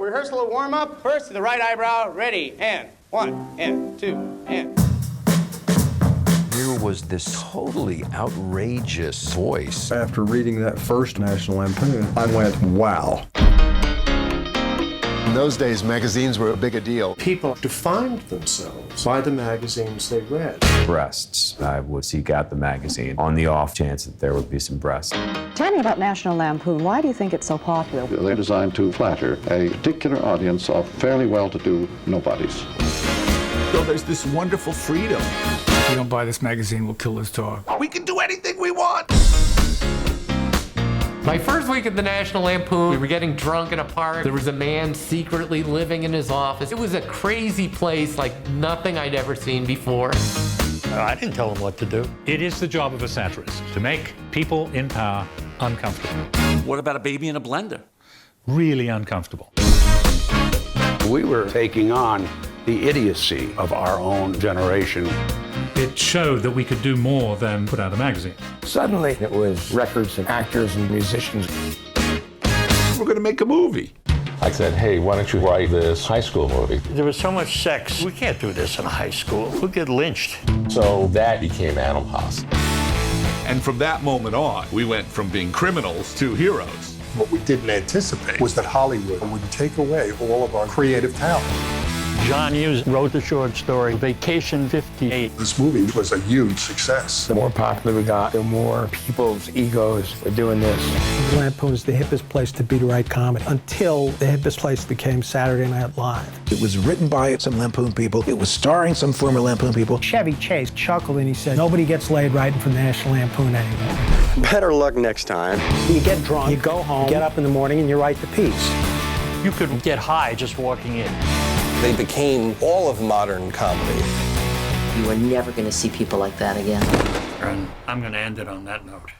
rehearsal warm-up. First to the right eyebrow. Ready, and 1, and 2, and... Here was this totally outrageous voice. After reading that first National Lampoon, I went, wow. In those days, magazines were a bigger deal. People defined themselves by the magazines they read. Breasts. I would seek out the magazine on the off chance that there would be some breasts. Tell me about National Lampoon. Why do you think it's so popular? They're designed to flatter a particular audience of fairly well-to-do nobodies. So there's this wonderful freedom. If you don't buy this magazine, we'll kill this dog. We can do anything we want. My first week at the National Lampoon, we were getting drunk in a park. There was a man secretly living in his office. It was a crazy place like nothing I'd ever seen before. I didn't tell him what to do. It is the job of a satirist to make people in power uncomfortable. What about a baby in a blender? Really uncomfortable. We were taking on the idiocy of our own generation. It showed that we could do more than put out a magazine. Suddenly, it was records and actors and musicians. We're going to make a movie. I said, hey, why don't you write this high school movie? There was so much sex. We can't do this in a high school. We'll get lynched. So that became Animal House. And from that moment on, we went from being criminals to heroes. What we didn't anticipate was that Hollywood would take away all of our creative talent. John Hughes wrote the short story, Vacation 58. This movie was a huge success. The more popular we got, the more people's egos were doing this. Lampoon was the hippest place to be to write comedy until the hippest place became Saturday Night Live. It was written by some Lampoon people. It was starring some former Lampoon people. Chevy Chase chuckled and he said, nobody gets laid writing for the National Lampoon anymore. Better luck next time. You get drunk, you go home, you get up in the morning and you write the piece. You could get high just walking in. They became all of modern comedy. You are never going to see people like that again. And I'm going to end it on that note.